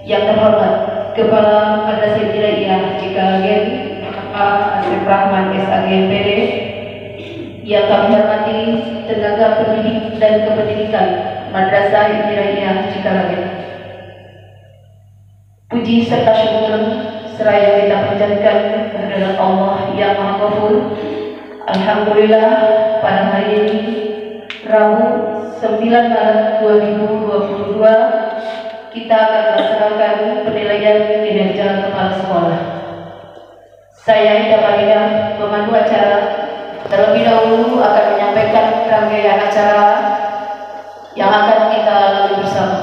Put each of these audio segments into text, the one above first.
Yang terhormat Kepala Madrasah Ibtidaiyah Cikalgen Pak Asep Rahman SAG PD, yang kami hormati tenaga pendidik dan kependidikan Madrasah Ibtidaiyah Cikalgen. Puji serta syukur seraya kita panjatkan kehadirat Allah yang Maha Ghafur. Alhamdulillah, pada hari ini Rabu 9 Maret 2022 kita akan melaksanakan penilaian kinerja kepala sekolah. Saya Ida Farida, pemandu acara, terlebih dahulu akan menyampaikan rangkaian acara yang akan kita lalui bersama.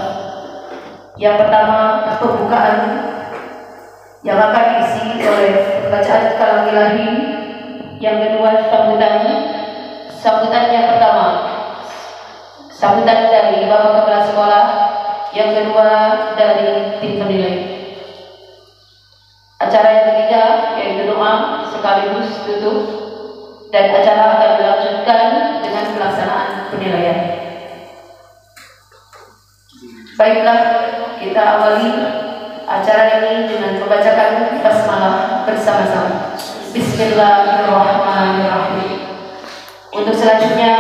Yang pertama, pembukaan yang akan diisi oleh bacaan kalam ilahi. Yang kedua, sambutan yang pertama, sambutan dari Bapak Kepala Sekolah. Yang kedua, dari tim penilai. Acara yang ketiga yaitu doa sekaligus tutup, dan acara akan dilanjutkan dengan pelaksanaan penilaian. Baiklah, kita awali acara ini dengan membacakan basmalah bersama-sama. Bismillahirrahmanirrahim. Untuk selanjutnya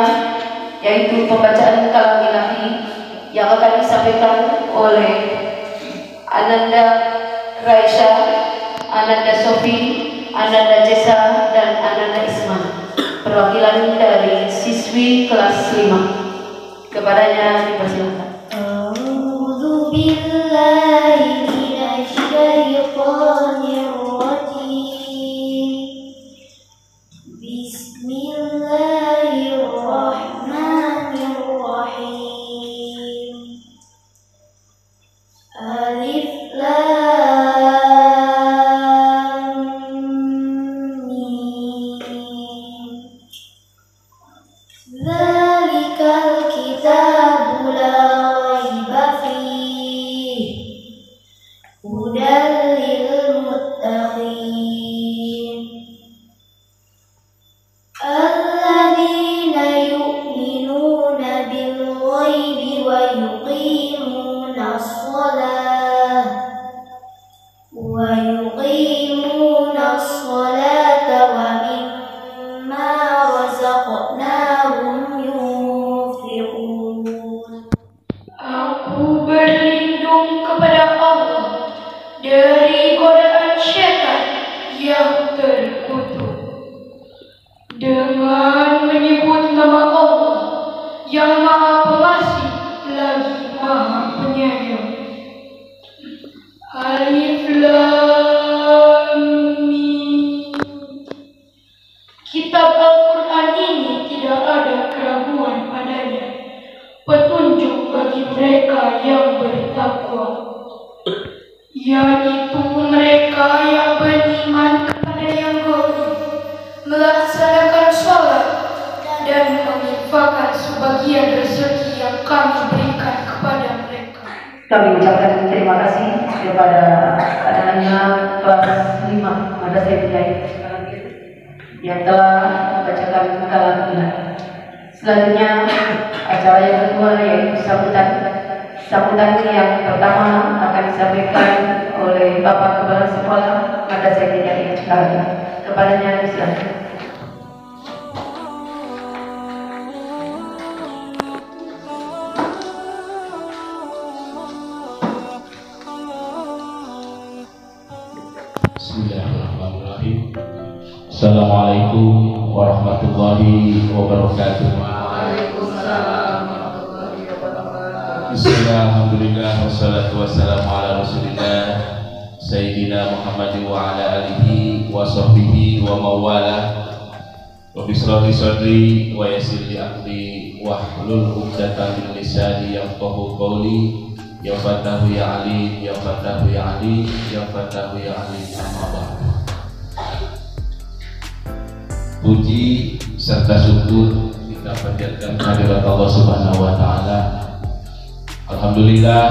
yaitu pembacaan kalam ilahi yang akan disampaikan oleh Ananda Raisya, Ananda Sofi, Ananda Jesa, dan Ananda Isman, perwakilan dari siswi kelas 5. Kepadanya dipersilakan. A'udzu billahi minasy syaithanir rajim. Bismillahirrahmanirrahim. Alif Lam Mim. Dzalikal kitabu la raiba fihi hudan lil muttaqin alladzina yu'minuna bil ghaibi wa yuqimunas salata wa mimma razaqnahum yunfiqun. Aku berlindung kepada Allah dari godaan syaitan yang terkutuk, dengan menyebut nama Allah yang Maha Pengasih lagi Maha Penyayang. Alif Lam Mim. Kitab Al-Quran ini tidak ada keraguan padanya, petunjuk bagi mereka yang bertakwa, yaitu mereka yang beriman kepada yang gaib, melaksanakan sholat, dan menginfakkan sebagian rezeki yang kami berikan kepada mereka. Kami ucapkan terima kasih kepada adanya kelas 5 Madrasah Ibtidaiyah yang telah membacakan kalam ilahi. Selanjutnya acara yang kedua yaitu sambutan yang pertama akan disampaikan oleh Bapak Kepala Sekolah Madrasah Ibtidaiyah Cikalgen. Kepadanya silakan. Bismillahirrahmanirrahim. Assalamualaikum warahmatullahi wabarakatuh. Waalaikumsalam warahmatullahi wabarakatuh. Bismillah, alhamdulillah, wassalatu wassalamu ala rasulillah Sayyidina Muhammadin wa ala alihi wa sahbihi wa mawala. Rabbi shrah li sadri wa yassir li amri wahlul 'uqdatam min lisani yafqahu qawli. Ya Fatahu ya Ali, ya Fatahu ya Ali, ya Fatahu ya Ali. Amma ba'du. Puji serta syukur kita panjatkan kehadirat Allah Subhanahu wa taala. Alhamdulillah,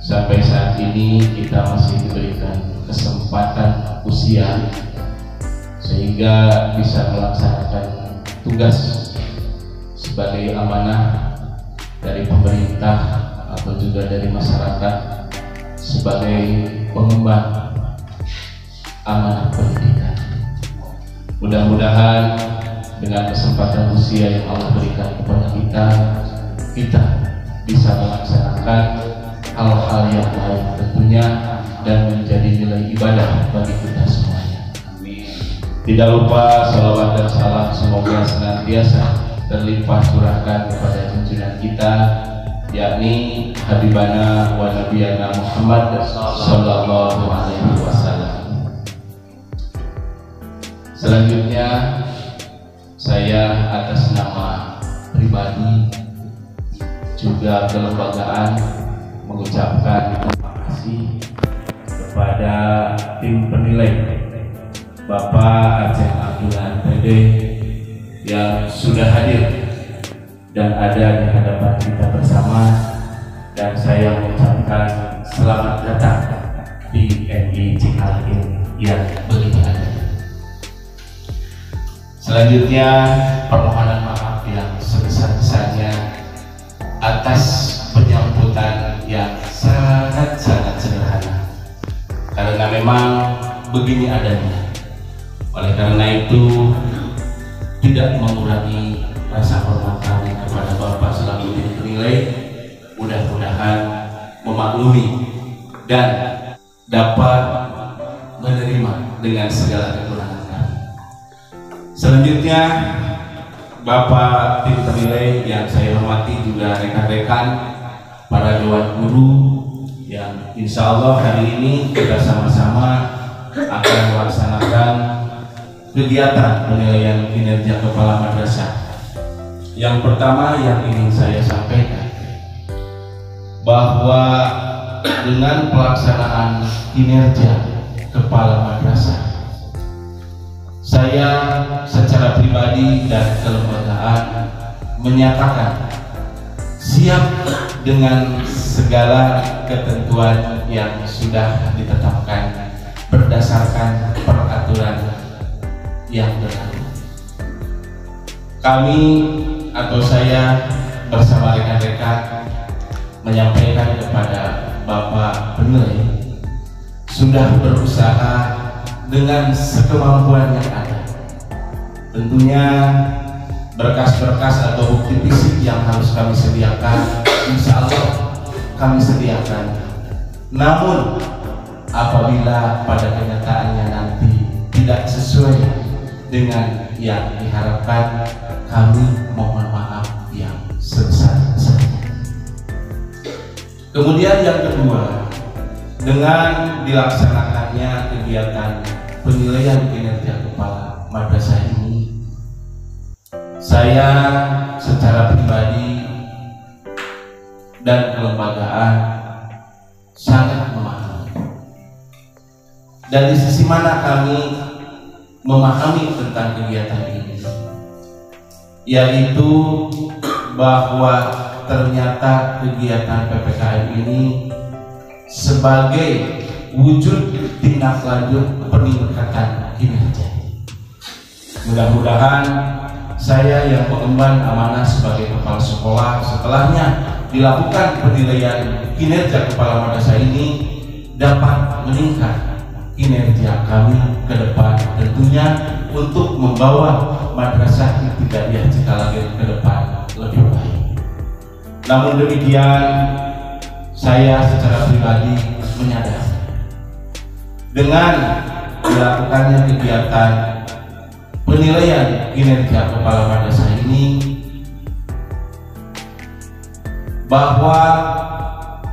sampai saat ini kita masih diberikan kesempatan usia sehingga bisa melaksanakan tugas sebagai amanah dari pemerintah atau juga dari masyarakat sebagai pengemban amanah pendidikan. Mudah-mudahan dengan kesempatan usia yang Allah berikan kepada kita bisa melaksanakan hal-hal yang baik tentunya dan menjadi nilai ibadah bagi kita semuanya. Tidak lupa salawat dan salam semoga senantiasa terlimpah curahkan kepada junjungan kita, yakni Habibana wa Nabiyana Muhammad sallallahu alaihi wasallam. Selanjutnya saya atas nama pribadi juga kelembagaan mengucapkan terima kasih kepada tim penilai Bapak Aceh Abdullah MPD yang sudah hadir dan ada di hadapan kita bersama, dan saya mengucapkan selamat datang di MI Cikalagin yang begitu adil. Selanjutnya permohonan maaf yang sebesar-besarnya atas penyambutan yang sangat-sangat sederhana, karena memang begini adanya. Oleh karena itu tidak mengurangi rasa hormat kami kepada Bapak selaku tim penilai. Mudah-mudahan memaklumi dan dapat menerima dengan segala kekurangan kami. Selanjutnya Bapak tim penilai yang saya hormati, juga rekan-rekan para dewan guru yang insya Allah hari ini kita sama-sama akan melaksanakan kegiatan penilaian kinerja kepala madrasah. Yang pertama yang ingin saya sampaikan bahwa dengan pelaksanaan kinerja kepala madrasah, saya secara pribadi dan kelembagaan menyatakan siap dengan segala ketentuan yang sudah ditetapkan berdasarkan peraturan yang berlaku. Kami atau saya bersama rekan-rekan menyampaikan kepada Bapak penilai sudah berusaha dengan sekemampuan yang ada. Tentunya berkas-berkas atau bukti fisik yang harus kami sediakan, insya Allah kami sediakan. Namun apabila pada kenyataannya nanti tidak sesuai dengan yang diharapkan, kami mohon maaf yang sebesar-besarnya. Kemudian yang kedua, dengan dilaksanakannya kegiatan penilaian kinerja kepala madrasah ini, saya secara pribadi dan kelembagaan sangat memahami. Dari sisi mana kami memahami tentang kegiatan ini, yaitu bahwa ternyata kegiatan PPKM ini sebagai wujud tindak lanjut peningkatan kinerja. Mudah-mudahan saya yang mengemban amanah sebagai kepala sekolah, setelahnya dilakukan penilaian kinerja kepala madrasah ini, dapat meningkat kinerja kami ke depan, tentunya untuk membawa madrasah Ibtidaiyah Cikalagin ke depan lebih baik. Namun demikian, saya secara pribadi menyadari dengan dilakukannya kegiatan penilaian kinerja kepala madrasah ini, bahwa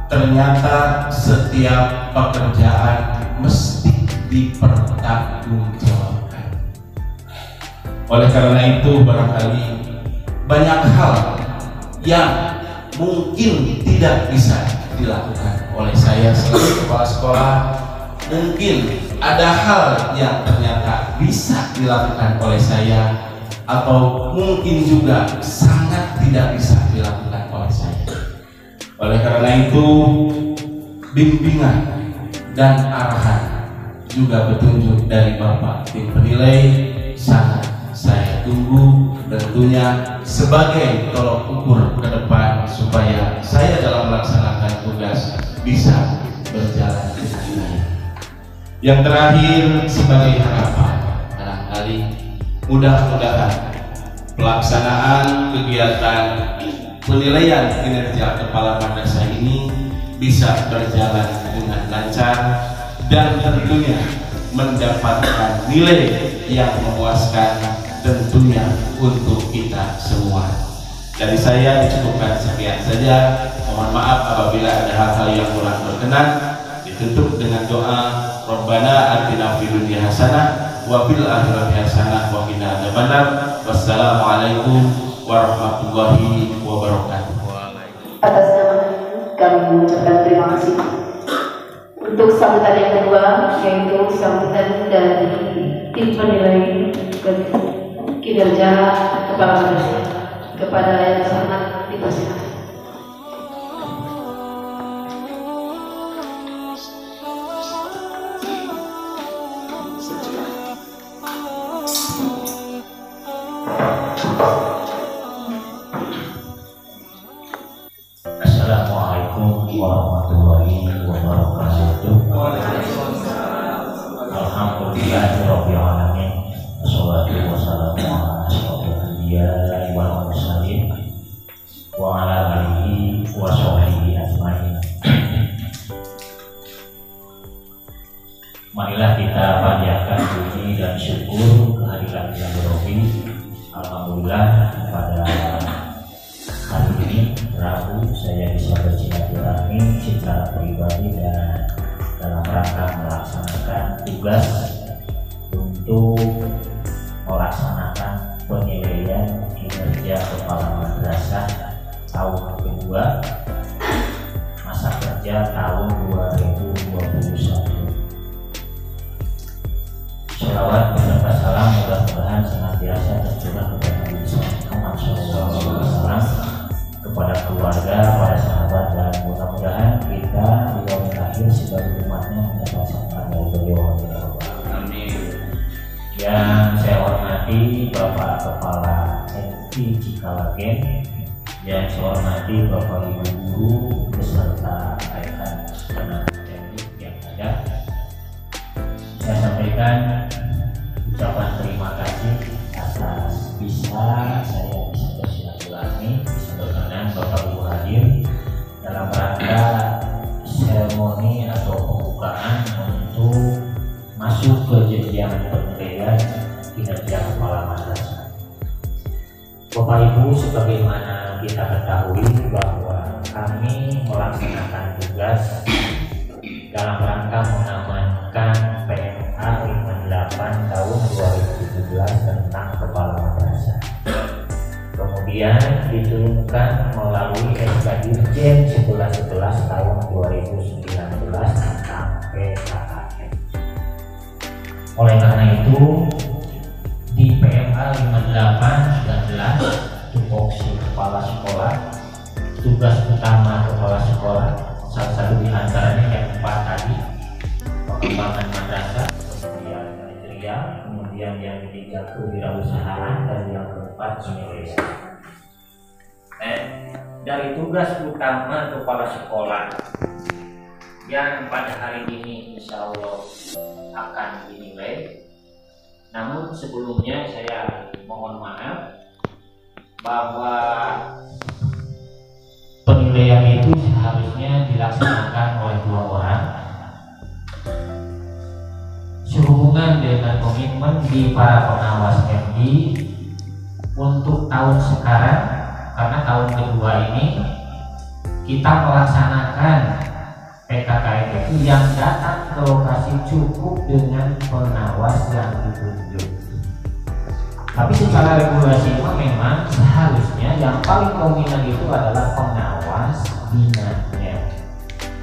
ternyata setiap pekerjaan mesti dipertanggungjawabkan. Oleh karena itu barangkali banyak hal yang mungkin tidak bisa dilakukan oleh saya selaku kepala sekolah. Mungkin ada hal yang ternyata bisa dilakukan oleh saya, atau mungkin juga sangat tidak bisa dilakukan oleh saya. Oleh karena itu, bimbingan dan arahan juga petunjuk dari Bapak tim penilai sangat saya tunggu, tentunya sebagai tolok ukur ke depan supaya saya dalam melaksanakan tugas bisa berjalan Yang terakhir sebagai harapan, barangkali mudah-mudahan pelaksanaan kegiatan penilaian kinerja kepala madrasah ini bisa berjalan dengan lancar dan tentunya mendapatkan nilai yang memuaskan tentunya untuk kita semua. Dari saya dicukupkan sekian saja. Mohon maaf apabila ada hal-hal yang kurang berkenan. Ditutup dengan doa Rabbana atina fid dunya hasanah wa fil akhirati hasanah wa qina adzabannar. Wassalamualaikum warahmatullahi wabarakatuh. Atas nama kami mengucapkan terima kasih untuk sambutan yang kedua, yaitu sambutan dari tim penilai kinerja kepala madrasah. Kepada yang sangat dipersilakan. Assalamualaikum warahmatullahi wabarakatuh. Alhamdulillahirabbil alamin. Wassalatu wassalamu ala asyrofil anbiya'i wal mursalin wa ala alihi wa sahbihi ajmain. Marilah kita panjatkan puji dan syukur kehadiran Ilahi. Alhamdulillah pada hari ini Rabu saya bisa bersilaturahmi secara pribadi dan dalam rangka melaksanakan tugas untuk melaksanakan penilaian kinerja kepala madrasah tahun kedua masa kerja tahun 2021. Sholawat beserta salam mudah-mudahan senantiasa tercurah kepada Nabi Muhammad SAW, kepada keluarga, para sahabat, dan mudah-mudahan kita di tahun akhir sebagai umatnya mendapatkan dari beliau. Amin. Yang saya hormati Bapak Kepala MI Cikalagen, yang saya hormati Bapak Ibu Guru beserta rekan tenaga teknik yang ada. Saya sampaikan ucapan terima kasih atas saya bisa bersilaturahmi, bisa berkenan Bapak Ibu hadir dalam rangka seremoni atau pembukaan untuk masuk ke jenjang penilaian kinerja kepala madrasah. Bapak Ibu, sebagaimana kita ketahui bahwa kami melaksanakan tugas dalam rangka mengamankan PMA 58 tahun 2017 tentang kepala madrasah. Kemudian diturunkan melalui SK Dirjen 1111 tahun 2019 tentang PKKM. Oleh karena itu, di PMA 58 19 tupoksi kepala sekolah, tugas utama kepala sekolah, salah satu di antaranya yang 4 tadi, pengembangan madrasah, kemudian manajerial, kemudian yang ketiga kewirausahaan, dan yang keempat penilaian. Dari tugas utama kepala sekolah yang pada hari ini insya Allah akan dinilai. Namun sebelumnya saya mohon maaf bahwa penilaian itu seharusnya dilaksanakan oleh 2 orang sehubungan dengan komitmen di para pengawas MI untuk tahun sekarang, karena tahun kedua ini kita melaksanakan PKKM itu yang datang ke lokasi cukup dengan pengawas yang ditunjuk. Tapi secara regulasi memang seharusnya yang paling dominan itu adalah pengawas binanya.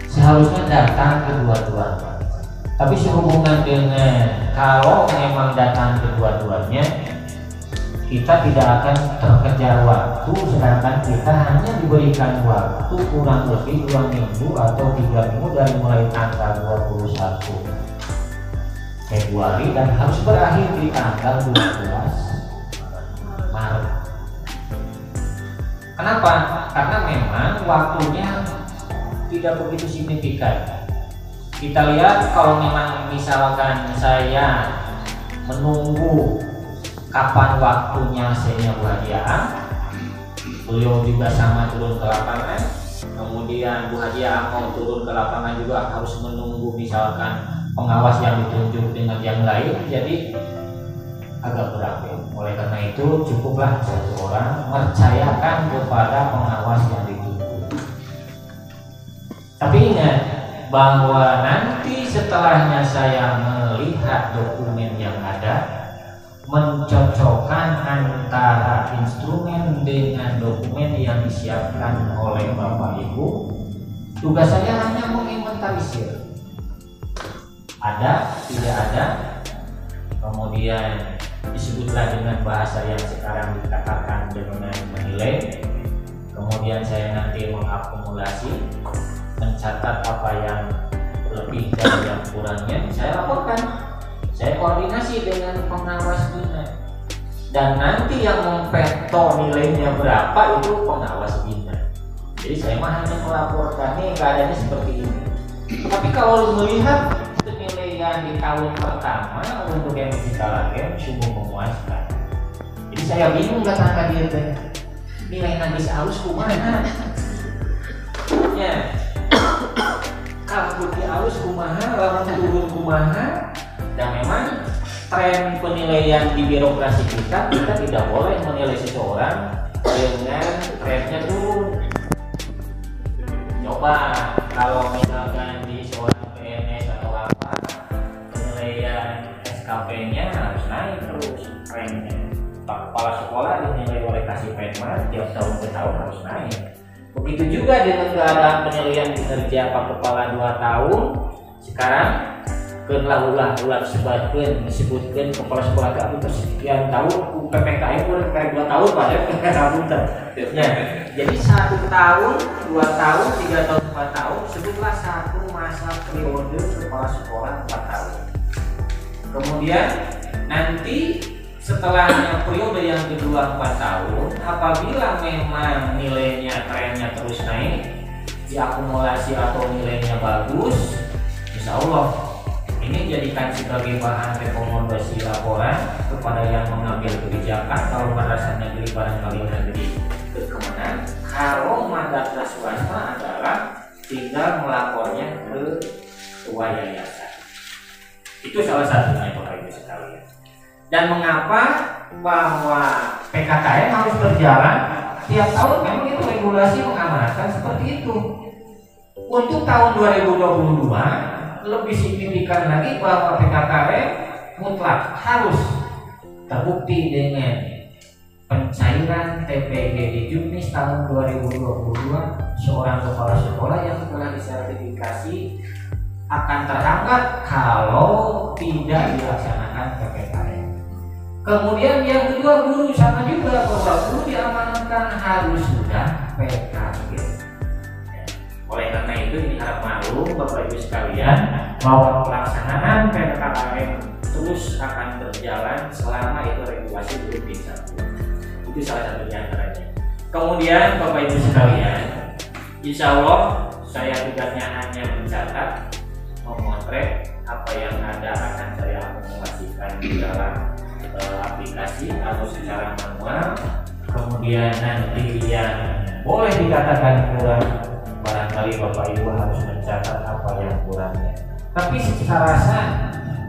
Seharusnya datang kedua-duanya. Tapi sehubungan dengan kalau memang datang kedua-duanya, kita tidak akan terkejar waktu, sedangkan kita hanya diberikan waktu kurang lebih 2 minggu atau 3 minggu dari mulai tanggal 21 Februari dan harus berakhir di tanggal 12 Maret. Kenapa? Karena memang waktunya tidak begitu signifikan. kita lihat kalau memang misalkan saya menunggu kapan waktunya saya Bu Hadiah, beliau juga sama turun ke lapangan, kemudian Bu Hadiah mau turun ke lapangan juga harus menunggu misalkan pengawas yang ditunjuk dengan yang lain, jadi agak berat ya. Oleh karena itu cukuplah satu orang percayakan kepada pengawas yang ditunjuk. Tapi ingat bahwa nanti setelahnya saya melihat dokumen yang ada, mencocokkan antara instrumen dengan dokumen yang disiapkan oleh Bapak Ibu. Tugas saya hanya menginventarisir ada, tidak ada, kemudian disebutlah dengan bahasa yang sekarang dikatakan dengan menilai, kemudian saya nanti mengakumulasi, mencatat apa yang lebih dan yang kurangnya saya laporkan, saya koordinasi dengan pengawas bina, dan nanti yang memveto nilainya berapa itu pengawas bina. Jadi saya mah hanya melaporkan nih keadaannya seperti ini. Tapi kalau melihat penilaian di tahun pertama untuk yang digital game sungguh memuaskan. Jadi saya bingung kata dia teh nilai nangis halus kumaha. Ya. Kalau putih halus kumaha, lawan turun kumaha. Dan memang tren penilaian di birokrasi kita tidak boleh menilai seseorang dengan trennya turun. Coba kalau misalkan di seorang PNS atau apa, penilaian SKP-nya harus naik terus trennya. Pak Kepala Sekolah dinilai oleh Kasipedma tiap tahun ke tahun harus naik. Begitu juga dengan keadaan penilaian kinerja Pak Kepala 2 tahun. Sekarang ulah disebutkan kepala sekolah kami sekian tahun PPKM udah kayak 2 tahun pada ya. Jadi 1 tahun, 2 tahun, 3 tahun, 4 tahun sebutlah satu masa periode kepala sekolah 4 tahun. Kemudian nanti setelahnya periode yang kedua 4 tahun, apabila memang nilainya trennya terus naik, diakumulasi atau nilainya bagus, insya Allah ini jadikan sebagai bahan rekomendasi laporan kepada yang mengambil kebijakan. Kalau madrasah negeri barangkali negeri berkemenang, kalau madrasah swasta adalah tinggal melapornya ke ketua yayasan. Itu salah satunya Bapak Ibu sekalian. Dan mengapa bahwa PKKM harus berjalan tiap tahun? Memang itu regulasi mengamanatkan seperti itu. Untuk tahun 2022 lebih signifikan lagi bahwa PKKM mutlak harus terbukti dengan pencairan TPG di Juknis tahun 2022. Seorang kepala sekolah yang telah disertifikasi akan terhambat kalau tidak dilaksanakan PPKM. Kemudian yang kedua, guru sama juga bahwa guru diamanatkan harus sudah PKG. Oleh karena itu ini harap maklum Bapak Ibu sekalian bahwa pelaksanaan PPKM terus akan berjalan selama itu regulasi belum dicabut. Itu salah satunya antaranya. Kemudian Bapak Ibu sekalian, insya Allah saya tugasnya hanya mencatat, memotret apa yang ada akan saya akumulasikan di dalam aplikasi atau secara manual. Kemudian nanti yang boleh dikatakan kurang, barangkali Bapak Ibu harus mencatat apa yang kurangnya. Tapi secara rasa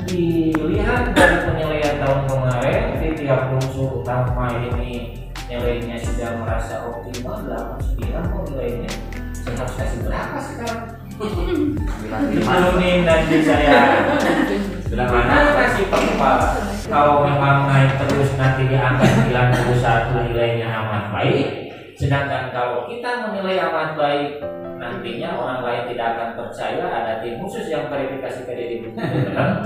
dilihat dari penilaian tahun kemarin di tiap unsur utama ini nilainya sudah merasa optimal 89 kok nilainya. Saya harus kasih berapa sekarang? Diturunin nanti saya. Sudah mana kasih Pak Kepala? Kalau memang naik terus nanti di angka 91 nilainya amat baik. Sedangkan kalau kita menilai amat baik, nantinya orang lain tidak akan percaya, ada tim khusus yang verifikasi kredit. Nah,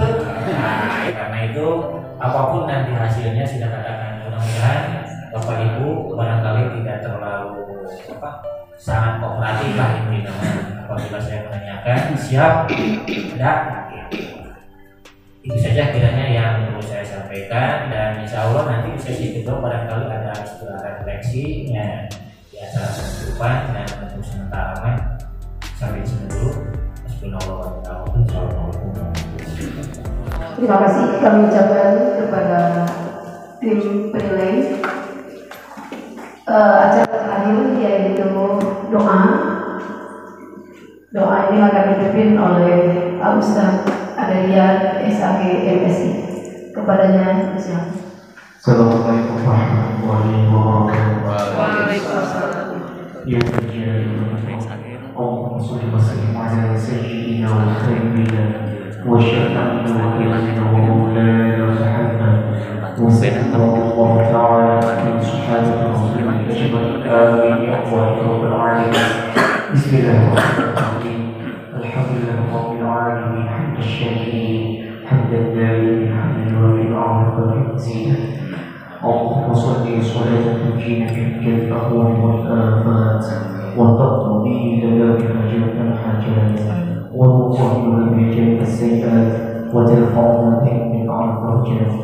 karena itu apapun nanti hasilnya sudah katakan, mudah-mudahan Bapak Ibu barangkali tidak terlalu sangat kooperatif lah ini apabila saya menanyakan siap tidak. Itu saja kiranya yang perlu saya sampaikan, dan insya Allah nanti di sesi kedua barangkali ada istilah refleksi di acara penutupan, dan untuk sementara sampai di sini dulu. Assalamualaikum warahmatullahi wabarakatuh. Terima kasih kami ucapkan kepada tim penilai. Acara terakhir yaitu doa. Doa ini akan dipimpin oleh Ustaz Adrian SAG MSI. Kepadanya silakan. Assalamualaikum warahmatullahi wabarakatuh. Waalaikumsalam. Ya Allahumma shalli wa sallim ala sayyidina wa habibina wa syafi'ina wa habibilina wa maulana Muhammad wa sallallahu ta'ala alaihi wasallam. Amin ya rabbal alamin. Bismillahirrahmanirrahim. Alhamdulillahirabbil alamin. Hamdan syakirin, hamdan da'imin, hamdan wafi'an wa mazidan. اللهم صل صلاة تنجينا من جميع الأهوال والآفات وتقضي لنا بها جميع الحاجات وتطهرنا من جميع السيئات وترفعنا بها من أعلى الدرجات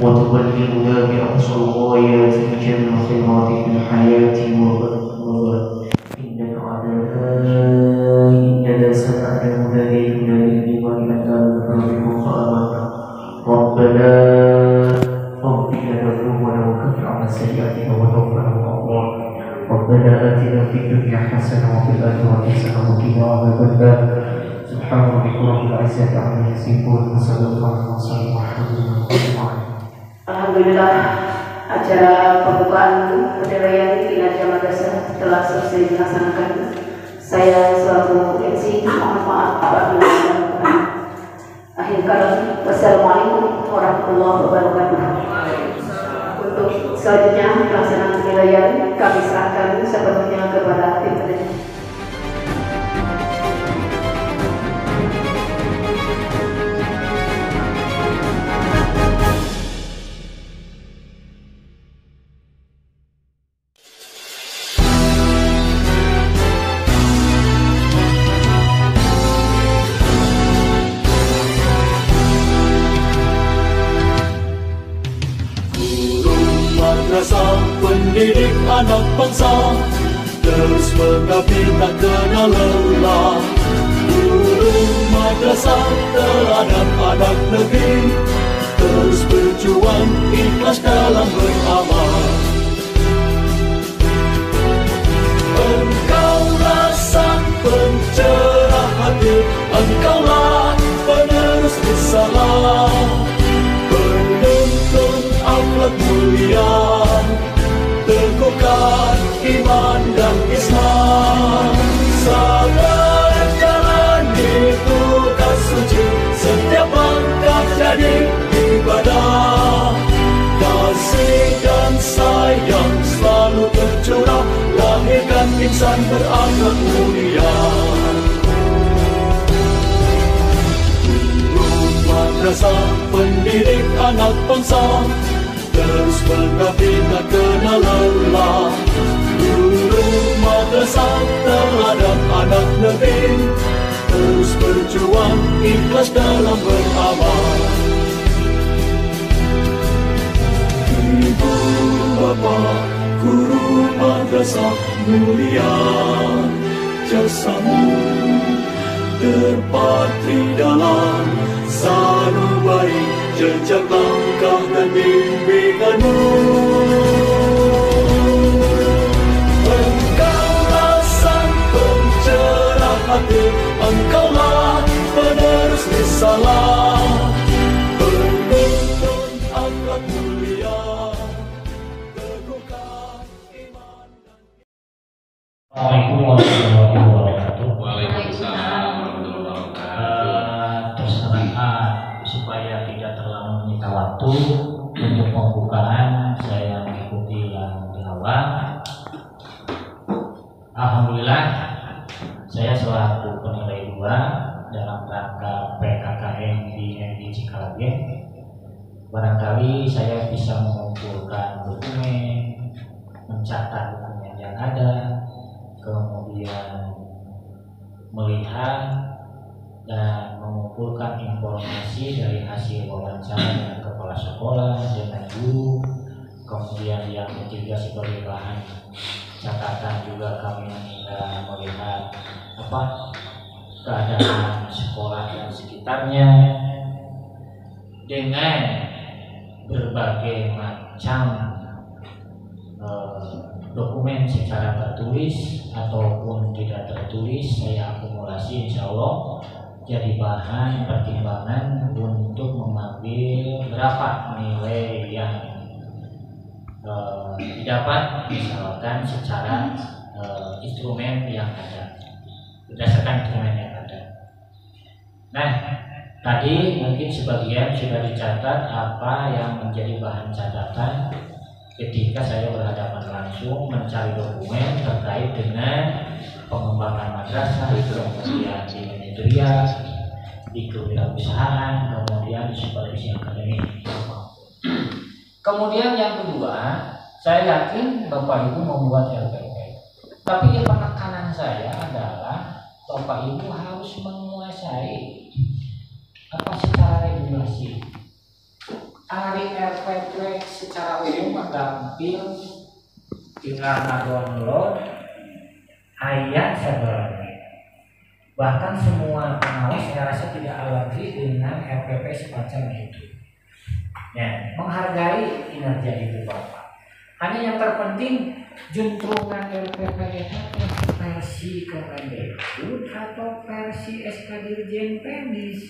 وتبلغنا بأقصى الغايات من جميع الخيرات في الحياة والممات إننا سمعنا مناديا ينادي بالإيمان أن آمنوا فآمنا ربنا اغفر لنا ذنوبنا وكفر عنا سيئاتنا وتوفنا مع الأبرار ربنا آتنا في الدنيا حسنة وفي الآخرة حسنة وقنا عذاب النار سبحان ربك رب العزة عما يصفون وصلى الله وسلم على رسول الله. Alhamdulillah, acara pembukaan penilaian kinerja madrasah telah selesai dilaksanakan. Saya selaku MC mohon maaf apabila ada kekurangan. Akhir kata, wassalamualaikum warahmatullahi wabarakatuh. Untuk selanjutnya pelaksanaan penilaian kami serahkan sepenuhnya kepada tim penilai. Madrasah pendidik anak bangsa, terus mengabdi tak kenal lelah. Guru madrasah teladan anak negeri, terus berjuang ikhlas dalam beramal. Engkaulah sang pencerah hati, engkaulah penerus risalah, penuntun akhlak mulia, teguhkan iman dan Islam. Sabar jalani tugas suci, setiap langkah jadi ibadah. Kasih dan sayang selalu tercurah, lahirkan insan berakhlak mulia. Madrasah pendidik anak bangsa, terus mengabdi tak kenal lelah. Guru madrasah teladan anak negeri, terus berjuang ikhlas dalam beramal. Ibu bapa guru madrasah mulia, jasamu terpatri dalam sanubari jejak langkah dan bimbinganmu. Engkaulah sang pencerah hati, engkaulah penerus risalah, penuntun akhlak mulia, teguhkan iman dan Assalamualaikum warahmatullahi wabarakatuh. Waalaikumsalam warahmatullahi wabarakatuh. Terserah supaya tidak terlalu menyita waktu untuk pembukaan, saya mengikuti yang di awal. Alhamdulillah, saya selaku penilai 2 dalam rangka PKKM di MI Cikalage, barangkali saya bisa mengumpulkan dokumen, mencatat dokumen yang ada, kemudian melihat dan mengumpulkan informasi dari hasil wawancara dengan kepala sekolah, dengan guru. Kemudian yang ketiga sebagai bahan catatan juga kami melihat keadaan sekolah dan sekitarnya. dengan berbagai macam dokumen secara tertulis ataupun tidak tertulis saya akumulasi, insya Allah jadi bahan pertimbangan untuk mengambil berapa nilai yang didapat misalkan secara instrumen yang ada, berdasarkan instrumen yang ada. Nah, tadi mungkin sebagian sudah dicatat apa yang menjadi bahan catatan ketika saya berhadapan langsung mencari dokumen terkait dengan pengembangan madrasah, kemudian di manajerial, di kewirausahaan, kemudian di supervisi akademik. Kemudian yang kedua, saya yakin Bapak Ibu membuat RPP, tapi penekanan saya adalah Bapak Ibu harus menguasai apa secara regulasi. Hari RPP secara umum gampil, tinggal download ayat sebenarnya. Bahkan semua pengawas saya rasa tidak alergi dengan RPP semacam itu. Ya, menghargai kinerja itu Bapak. Hanya yang terpenting juntrungan RPP itu versi Kemendikbud atau versi SK Dirjen Penis,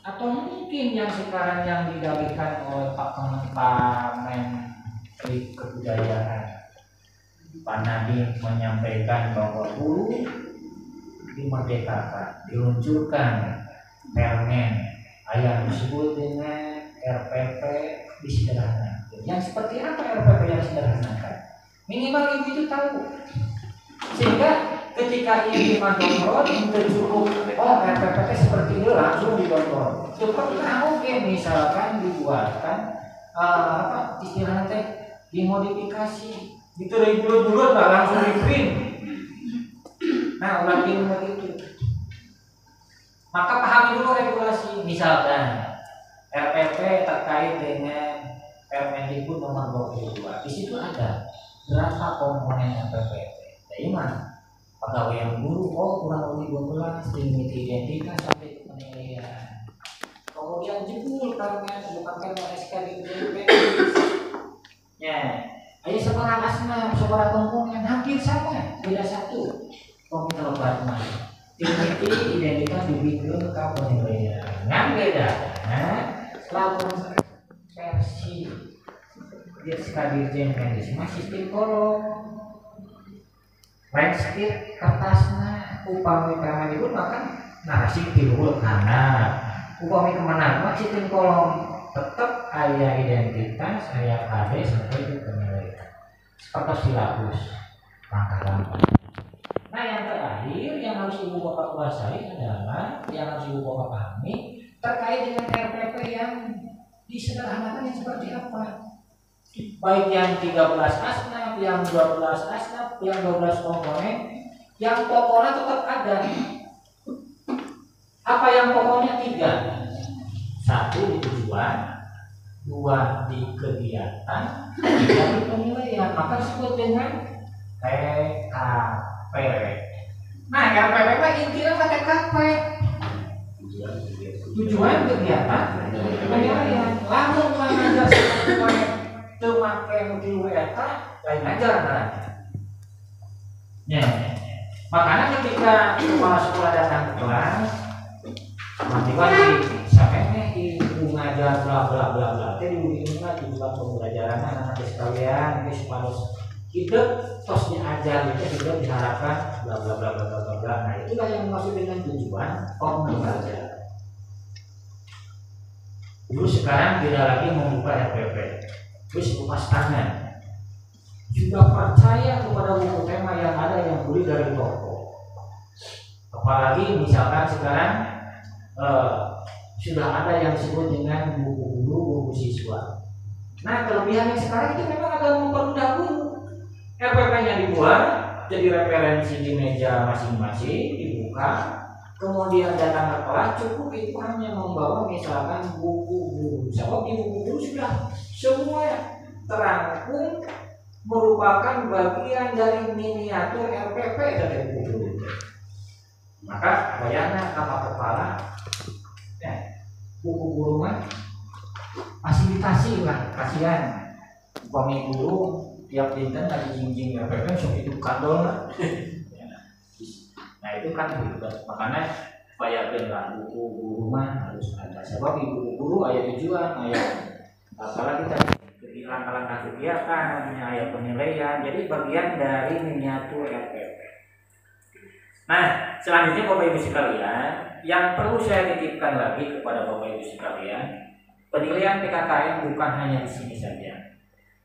atau mungkin yang sekarang yang didalihkan oleh Pak Menteri Kebudayaan Pak Nadiem menyampaikan bahwa guru dimerdekakan, diluncurkan permen yang disebut dengan RPP disederhanakan. Yang seperti apa RPP yang disederhanakan? Minimal ibu itu tahu, sehingga ketika ini mendownload cukup RPP seperti itu langsung di-download. Cukup tahu misalkan dibuatkan istilahnya teh dimodifikasi, ditulis-tulis nggak langsung di print. Nah, ulang begitu. Maka pahami dulu regulasi. Misalkan RPP terkait dengan Permendikbud nomor 22. Di situ ada berapa komponen RPP. Dari mana? Pegawai guru, kurang lebih 12, limit identitas sampai penilaian. Kemudian jebul karena bukan karena SK Dirjen. Ya, ayo sebarang asma, sebarang komponen hampir sama, beda satu. Komputer Batman, limit identitas dibikin ke penilaian. Nggak beda. Lalu versi SK Dirjen Medis sistem kolom. Landscape kertasnya upami kemana itu maka narasi tiluhur kanan upami kemana maka sistem kolom tetap ayah identitas ayah KD sampai ke penilaian seperti silabus langkah-langkah. Nah yang terakhir yang harus ibu bapak kuasai adalah yang harus ibu bapak pahami terkait dengan RPP yang disederhanakan yang seperti apa. Baik yang 13 asnaf, yang 12 asnaf, yang 12 komponen, yang pokoknya tetap ada. Apa yang pokoknya? 3. 1 di tujuan, 2 di kegiatan, 3 di penilaian. Maka disebut dengan TKP. Nah, RPP intinya TKP. Tujuan kegiatan, penilaian. Lalu mengajar sesuai memakai di WTA lain ajar nanti. Ya, makanya ketika kepala sekolah datang ke kelas, wajib sampai ibu ngajar bla bla bla bla. Jadi ibu ngajar di bulan pembelajaran anak-anak sekalian, ini harus hidup terus diajar itu juga diharapkan bla bla bla bla bla bla. Nah itulah yang maksud dengan tujuan pembelajaran. Dulu sekarang tidak lagi membuka RPP. Terus kupas tangan juga percaya kepada buku tema yang ada yang beli dari toko. Apalagi misalkan sekarang sudah ada yang disebut dengan buku guru, buku siswa. Nah kelebihannya sekarang itu memang agak mempermudah guru. RPP-nya dibuat jadi referensi di meja masing-masing dibuka. Kemudian datang ke kelas cukup itu hanya membawa misalkan buku guru. Sebab di buku guru sudah semua terangkum merupakan bagian dari miniatur RPP dari buku. Maka bayangkan apa kepala buku guru mah fasilitasi lah, kasihan upami guru tiap dinten lagi jingjing RPP sok itu kandol lah. Nah itu kan gitu, makanya upayakeun lah buku guru mah harus ada, sebab ibu guru aya tujuan, aya apalagi tadi langkah-langkah kegiatan, aya penilaian, jadi bagian dari miniatur RPP. Nah, selanjutnya Bapak Ibu sekalian, yang perlu saya titipkan lagi kepada Bapak Ibu sekalian, penilaian PKKM bukan hanya di sini saja,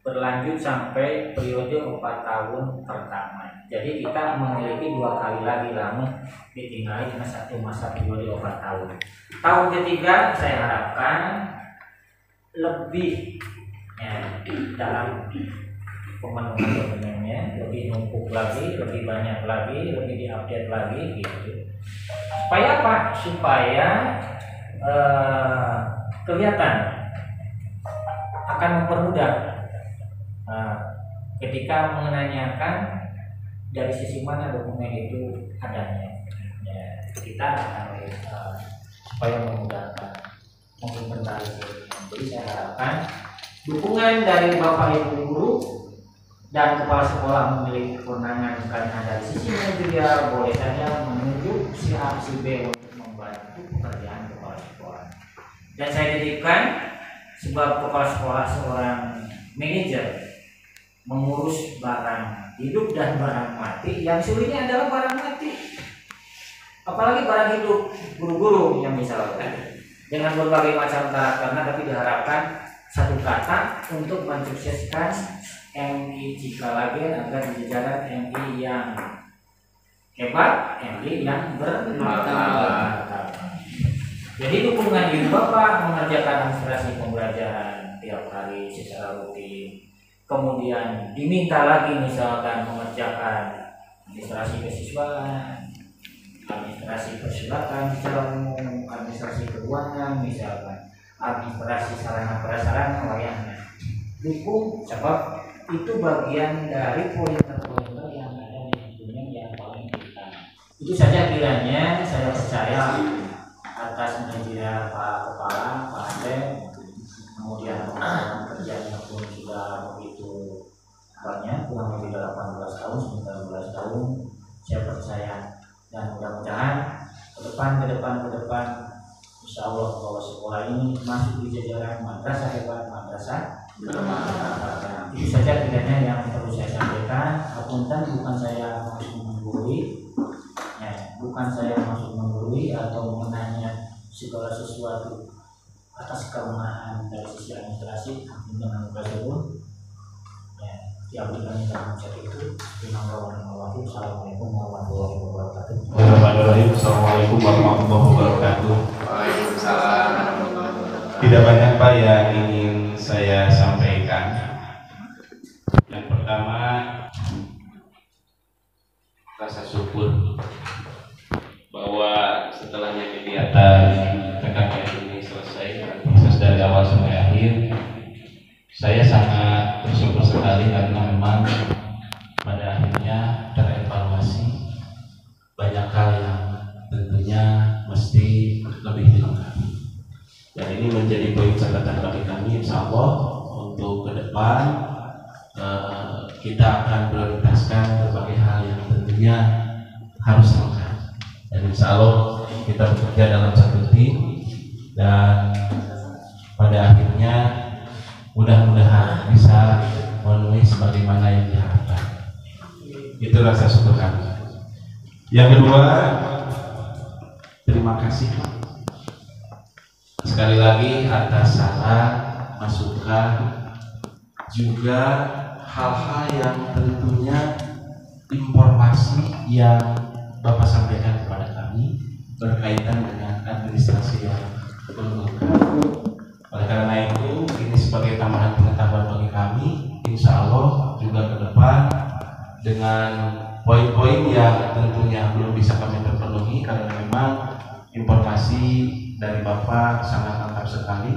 berlanjut sampai periode 4 tahun pertama. Jadi kita memiliki 2 kali lagi lama ditinggali cuma 1 masa periode 4 tahun. Tahun ketiga saya harapkan lebih dalam pemenuhan dokumennya, lebih numpuk lagi, lebih banyak lagi, lebih diupdate lagi gitu. Supaya apa? Supaya kelihatan akan mempermudah ketika menanyakan dari sisi mana dokumen itu adanya. Ya, kita akan supaya memudahkan menginventarisir. Jadi saya harapkan dukungan dari Bapak Ibu guru dan kepala sekolah memiliki kewenangan karena dari sisi manajerial boleh saja menunjuk si A si B untuk membantu pekerjaan kepala sekolah. Dan saya titipkan sebab kepala sekolah seorang manajer mengurus barang hidup dan barang mati, yang sulitnya adalah barang mati, apalagi barang hidup guru-guru yang misalkan dengan berbagai macam karakternya, tapi diharapkan satu kata untuk mensukseskan MI Cikalagen agar menjadi MI yang hebat, MI yang bermartabat. Jadi dukungan ibu bapak mengerjakan administrasi pembelajaran tiap hari secara rutin. Kemudian diminta lagi misalkan mengerjakan administrasi kesiswaan, administrasi persilatan secara umum, administrasi keuangan misalkan, administrasi sarana prasarana wayahnya. Dukung sebab itu bagian dari pointer-pointer yang ada di dokumen yang paling utama. Itu saja kiranya saya percaya atas media Pak Kepala, Pak Asep, kemudian kerjanya pun sudah begitu banyak, kurang lebih 18 tahun, 19 tahun, saya percaya. Dan mudah-mudahan ke depan insya Allah bahwa sekolah ini masuk di jajaran madrasah hebat, madrasah bermartabat. Itu saja kiranya yang perlu saya sampaikan. Apunten bukan saya maksud menggurui, bukan saya maksud menggurui atau menanya segala sesuatu atas kelemahan dari sisi administrasi. Apunten tersebut diabdikan dalam chat itu. Assalamualaikum warahmatullahi wabarakatuh. Assalamualaikum warahmatullahi wabarakatuh. Waalaikumsalam. Tidak banyak Pak yang ingin saya sampaikan. Yang pertama, rasa syukur bahwa setelahnya kegiatan PKKM ini selesai, proses dari awal sampai akhir, saya sangat bersyukur sekali karena memang pada akhirnya terevaluasi banyak hal yang tentunya mesti lebih dilengkapi. Dan ini menjadi poin catatan bagi kami, insya Allah untuk ke depan kita akan prioritaskan berbagai hal yang tentunya harus lengkap. Dan insya Allah kita bekerja dalam satu tim dan pada akhirnya mudah-mudahan bisa memenuhi sebagaimana yang diharapkan. Itu rasa syukur kami. Yang kedua, terima kasih sekali lagi atas saran, masukan, juga hal-hal yang tentunya informasi yang Bapak sampaikan kepada kami berkaitan dengan administrasi yang belum lengkap. Oleh karena itu, ini sebagai tambahan pengetahuan bagi kami, insya Allah juga ke depan dengan poin-poin yang tentunya belum bisa kami terpenuhi karena memang informasi dari Bapak sangat lengkap sekali,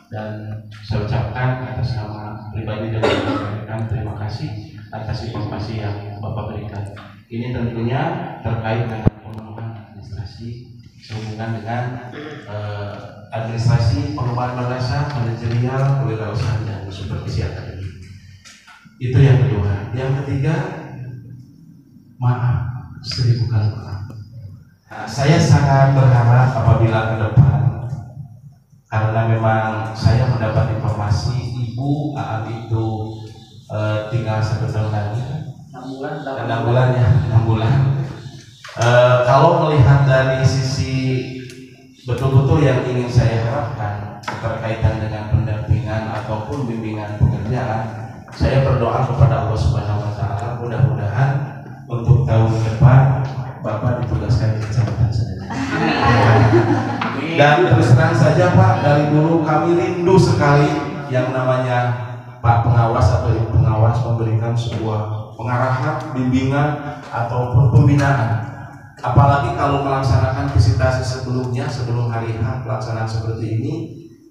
dan saya ucapkan atas nama pribadi dan rekan terima kasih atas informasi yang Bapak berikan. Ini tentunya terkait dengan pemenuhan administrasi sehubungan dengan administrasi, pengembangan madrasah, manajerial, kewirausahaan dan supervisi akademik. Itu yang kedua. Yang ketiga, maaf 1000 kali maaf. Nah, saya sangat berharap apabila ke depan, karena memang saya mendapat informasi ibu itu tinggal 1 tahun lagi, 6 bulan. Kalau melihat dari sisi betul-betul yang ingin saya harapkan berkaitan dengan pendampingan ataupun bimbingan pekerjaan, saya berdoa kepada Allah Subhanahu Wa Taala mudah-mudahan untuk tahun depan Bapak ditugaskan di Kecamatan Sedenanya. Dan terus terang saja Pak, dari dulu kami rindu sekali yang namanya Pak Pengawas atau Ibu Pengawas memberikan sebuah pengarahan, bimbingan ataupun pembinaan. Apalagi kalau melaksanakan visitasi sebelumnya, sebelum hari H pelaksanaan seperti ini,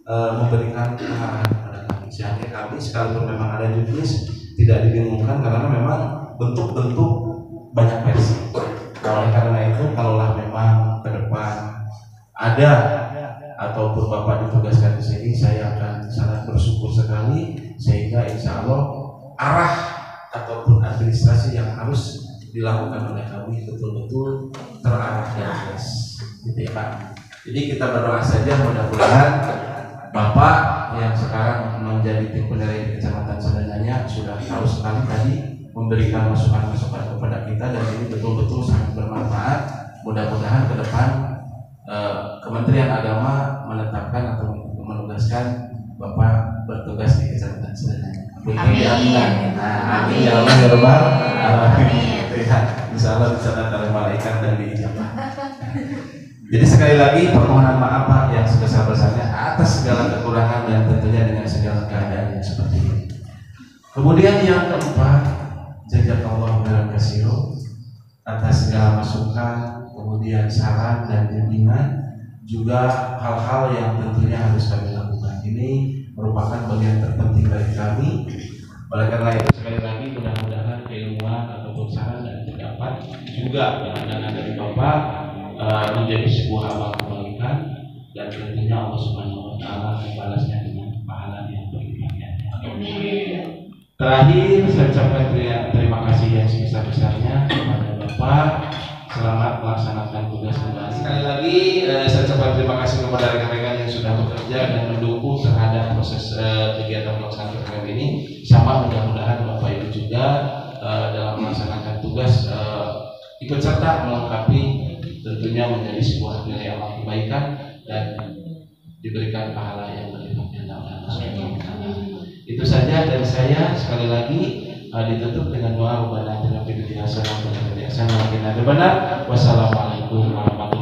memberikan pengarahan kepada kami. Sehingga kami sekalipun memang ada juknis tidak dibingungkan karena memang bentuk-bentuk banyak versi. Oleh karena itu, kalaulah memang ke depan ada ataupun Bapak ditugaskan di sini, saya akan sangat bersyukur sekali sehingga insya Allah arah ataupun administrasi yang harus dilakukan oleh kami betul-betul terarah dan jelas, gitu ya Pak. Jadi kita berdoa saja mudah-mudahan Bapak yang sekarang menjadi tim penerai di Kecamatan Sedenanya sudah tahu sekali tadi memberikan masukan-masukan kepada kita dan ini betul-betul sangat bermanfaat. Mudah-mudahan ke depan Kementerian Agama menetapkan atau menugaskan Bapak bertugas di Kecamatan Sedenanya. Amin. Amin ya Allah ya Rabbal Alamin. Insya Allah dicatat oleh malaikat dan diijabah. Jadi sekali lagi permohonan maaf Pak yang sebesar-besarnya atas segala kekurangan dan tentunya dengan segala keadaan yang seperti ini. Kemudian yang keempat, jazakallahu khairan katsiran atas segala masukan, kemudian saran dan bimbingan, juga hal-hal yang tentunya harus kami lakukan. Ini merupakan bagian terpenting dari kami. Oleh karena itu sekali lagi mudah-mudahan keilmuan ataupun saran dan pendapat juga yang dari Bapak menjadi sebuah amal kebaikan dan tentunya Allah Subhanahu Wa Taala membalasnya dengan pahala yang berlimpah. Terakhir saya ucapkan terima kasih yang sebesar-besarnya kepada Bapak. Selamat melaksanakan tugas kembali. Sekali lagi saya ucapkan terima kasih kepada rekan-rekan yang sudah bekerja dan mendukung terhadap proses kegiatan pelaksanaan program ini. Sama mudah-mudahan Bapak Ibu juga dalam melaksanakan tugas ikut serta melengkapi, tentunya menjadi sebuah nilai amal kebaikan dan diberikan pahala yang berlimpah ganda oleh Allah Subhanahu Wa Taala. Itu saja dari saya. Sekali lagi ditutup dengan doa Rabbana atina fid dunya hasanah wa fil akhirati hasanah wa qina adzabannar. Wassalamualaikum warahmatullahi wabarakatuh.